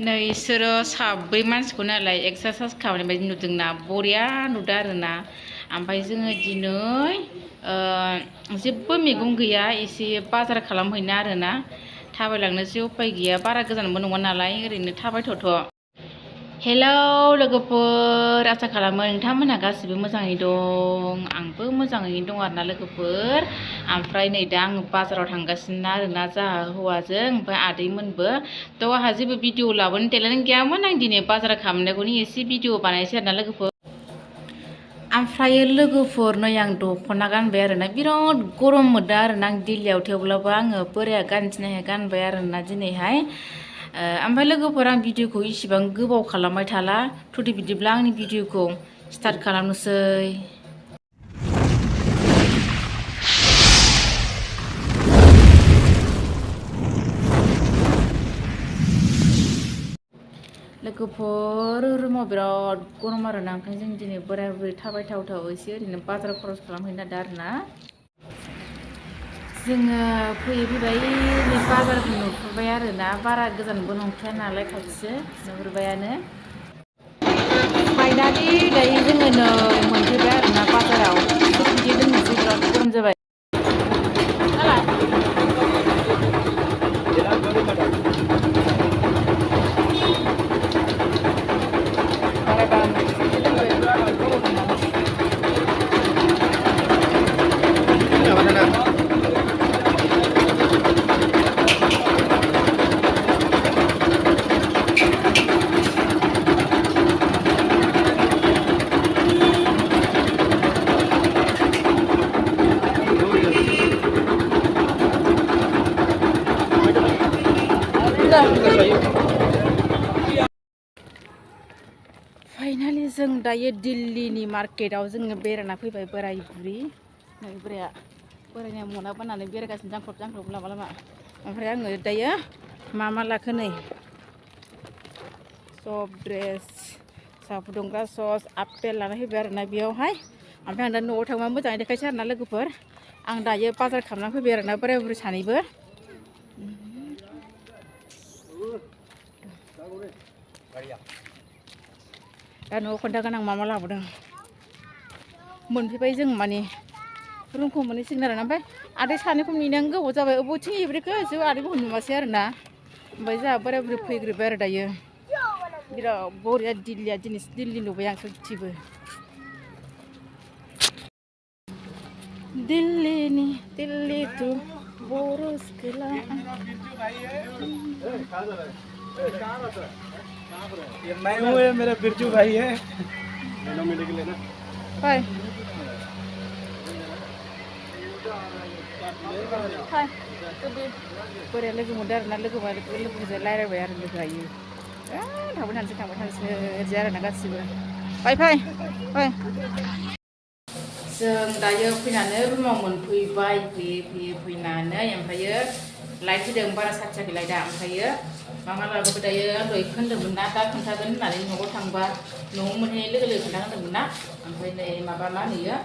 नैसोरो साब्रै मानसिखौ नालाय एक्सारसाइज खालामनाय बायदि नुदोंना बरिया नुदों आरोना ओमफ्राय जोङो दिनै जेबो मैगं गैया एसे बाजार खालामहैनो आरोना थाबायलांनोसै उपाय गैया बारा गोजानबो नङा नालाय ओरैनो थाबायथ'थ' हेलौ लोगोफोर आसा खालामो नोंथांमोनहा गासिबो मोजाङै दं आंबो मोजाङैनो दं आरोना लोगोफोर ओमफ्राय नै दा आङो बाजाराव थांगासिनो आरोना जाहा हौवाजों ओमफ्राय आदैमोनबो थ' आंहा जेबो भिडिअ लाबोनो देलायनाय गैयामोन आं दिनै बाजार खालामनायखौनो एसे भिडिअ बानायसै आरोना लोगोफोर ओमफ्राय लोगोफोर नै आं दख'ना गानबाय आरोना बिराद गरम मोनदों आरोना आं दिल्लीयाव थेवब्लाबो आङो बोराया गानथिनायखाय गानबाय आरोना दिनैहाय ओमफ्राय लोगोफोर आं भिडिअखौ इसिबां गोबाव खालामबाय थाला थ'दि बिदिब्ला आंनि भिडिअखौ स्टार्ट खालामनोसै लोगोफोर रुमाव बिराद गरम आरोना ओंखायनो जों दिनै बोराय बुरै थाबायथावथाव एसे ओरैनो बाजार खरस खालामहैनो नागिरदों आरोना जोङो फैबाय नै बाजारखौ नुहुरबाय आरोना बारा गोजानबो नंखाया नालाय खाथिसो नुहुरबायानो फाइनालि दायो जोङो नै मोनफैबाय आरोना बाजाराव बिदि लोंनोसै बिराद गरम जाबाय फाइनालि जों दायो दिल्लीनि मार्केटाव जोङो बेरायना फैबाय बोराय बुरि नै बोरायनि मना बाननानै बेरायगासिनो जांख्रब लामा लामा ओमफ्राय आङो दायो मा लाखो नै सब ड्रेस साहा फुदुंग्रा सस आपेल लाना फैबाय आरोना बेयावहाय ओमफ्राय आं दा न'आव थांबा मोजाङै देखायसै आरोना लोगोफोर आं दायो बाजार खालामना फैबाय आरोना बोराय बुरै सानैबो दा न'आव खोन्थागोन आं मा लाबोदों मोनफैबाय जों माने रुमखौ मोनहैसिगोन आरोना ओमफ्राय आदै सानैखौ नेनायानो गोबाव जाबाय बबेथिं एब्रेखो जों आदैखौ नुवासै आरोना ओमफ्राय जोंहा बोराय बुरै फैग्रोबाय आरो दायो बिराद बरिया दिल्लीया दिनै दिल्ली नुबाय आं सयथिबो दिल्ली टु बर' सिख्ला ये मैं हूँ ये मेरा बिरजू भाई है मेरे के लेना हाय बोराया लोगो मोनदों आरोना लोगोजों लायरायबाय आरो लोगोआयो थांबाय थानोसै ओरैजाय आरोना गासिबो फै जों दायो फैनानै रुमाव मोनफैबाय फैनानै ओमफ्रायो लाइट होदों बारा साथियाखै लाइटआ ओमफ्रायो मा लाबोखो दायो आं दहाय खोन्दोंमोन ना दा खोन्थागोन होननानै न'आव थांबा न'आव मोनहैनाय लोगो लोगो खोन्था होनदोंमोन ना ओमफ्राय नै माबा मा होनो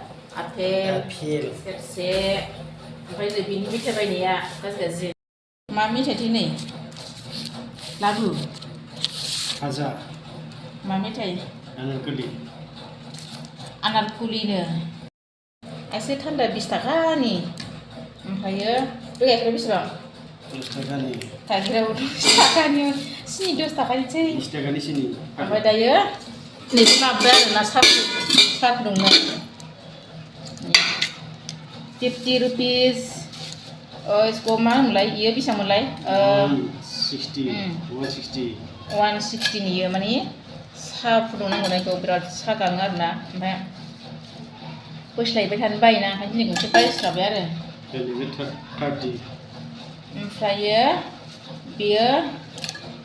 आपेल सेरसे ओमफ्राय नै बिनि मेथाइ बायनाया गाज्रि मा मेथाइथै नै लादु खाजा मा मेथाइ आनारकुलिनो एसे थान्दा 20 थाखानि ओमफ्रायो बे गाइखेरा बेसेबां 10 थाखानि गाइखेराबो 10 थाखानि सिनि 10 थाखानिसै 20 थाखानि सिनि ओमफ्राय दायो नैबे लाबोबाय आरोना साहा फुदुंनो 50 रुपिस इसखौ मा होनोमोनलाय इयो बेसेबांमोनलाय 160 नियो माने साहा फुदुंनांगौ नायखौ बिराद साहा गाङो आरोना ओमफ्राय बोस्लायबाय थानो बायोना ओंखायनो दिनै गंसे बायस्राबाय आरो ओमफ्रायो बेयो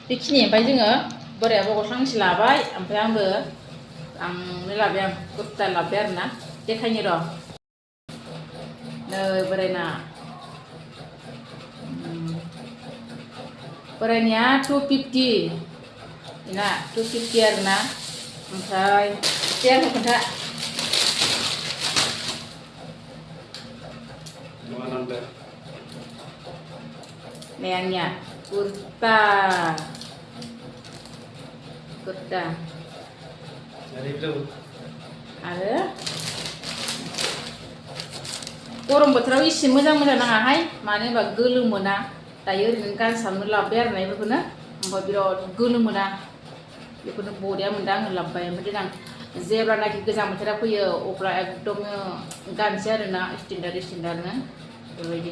बेखिनि ओमफ्राय जोङो बोरायाबो गस्ला गांसे लाबाय ओमफ्राय आंनो लाबाय आं कुर्ता लाबाय आरोना देखायनि र' नै बोरायना बोरायनिया 250 ना 250 आरोना ओमफ्राय दे आंनो खोन्था नै आंनिया kurta. Dari dulu. Ada. गरम बोथोराव एसे मोजां नाङाहाय मानो होनबा गोलोमोना दायो ओरैनो गानसाबनो लाबबाय आरो ना बेफोरखौनो ओमफ्राय बिराद गोलोमोना बेखौनो बरिया मोनदों आङो लाबबाय ओमफ्राय देनां जेब्लानाखि गोजां बोथोरा फैयो अब्ला एकदम गानसै आरो ना स्टेन्डार्डनो बेबायदि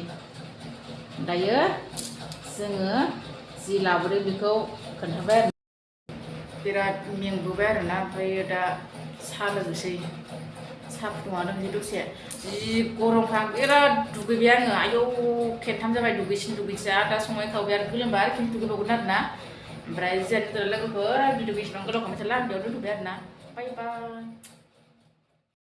दायो जोङो जि लाबोदों बेखौ खोन्थाबाय आरो बिराद मेंबोबाय आरो ना ओमफ्राय दा साहा लोंसै साहा फुदुंना लोंसै दसे जि गरमखा बिराद दुगैबाय आङो आयौ खेबथाम जाबाय दुगैसै दा संनाय खावबाय आरो गोलोमबा आरो खेबसे दुगैबावगोन आरो ना ओमफ्राय जोंहा लोगोफोर भिडिअ गेजेराव गोलाव खालामबाय थाला बेयाव दोनथ'बाय आरो ना बाय बाय